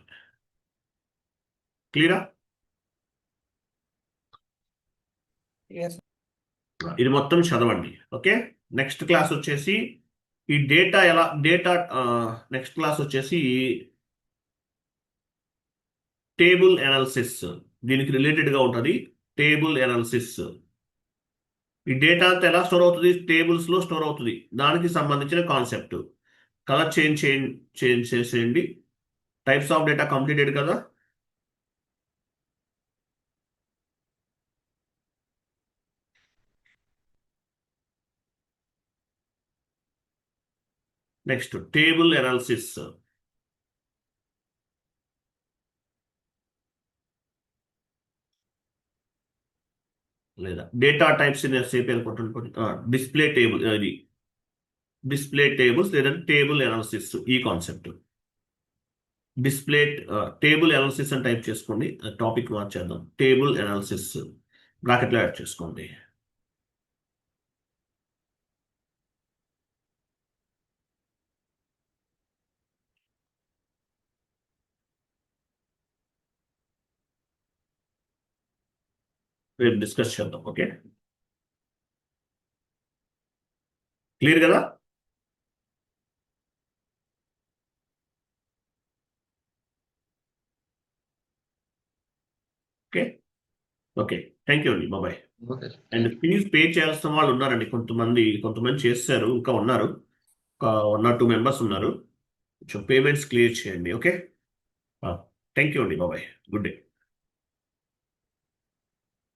క్లియరా? ఇది మొత్తం చదవండి. ఓకే, నెక్స్ట్ క్లాస్ వచ్చేసి ఈ డేటా నెక్స్ట్ క్లాస్ వచ్చేసి టేబుల్ అనాలిసిస్, దీనికి రిలేటెడ్గా ఉంటుంది. టేబుల్ అనాలిసిస్, ఈ డేటా అంతా ఎలా స్టోర్ అవుతుంది? టేబుల్స్లో స్టోర్ అవుతుంది. దానికి సంబంధించిన కాన్సెప్ట్. కలర్ చేంజ్ చేసేయండి. టైప్స్ ఆఫ్ డేటా కంప్లీటెడ్ కదా. Next table analysis. లేదా డేటా టైప్స్ ఇన్ ఎస్ఏపీ అనుకుంటున్నాను. డిస్ప్లే టేబుల్, ఇది డిస్ప్లే టేబుల్స్ లేదా టేబుల్ అనాలిసిస్, ఈ కాన్సెప్ట్. డిస్ప్లే టేబుల్ అనాలిసిస్ అని టైప్ చేసుకోండి. టాపిక్ మార్చేద్దాం. టేబుల్ అనాలిసిస్ బ్రాకెట్లో యాడ్ చేసుకోండి. రేపు డిస్కస్ చేద్దాం. ఓకే, క్లియర్ కదా? ఓకే ఓకే, థ్యాంక్ యూ అండి, బాబాయ్. అండ్ ఫీజ్ పే చేయాల్సిన వాళ్ళు ఉన్నారండి కొంతమంది చేస్తారు, ఇంకా ఉన్నారు. ఒక 1 or 2 మెంబర్స్ ఉన్నారు. కొంచెం పేమెంట్స్ క్లియర్ చేయండి. ఓకే, థ్యాంక్ యూ అండి, బాబాయ్. Good day.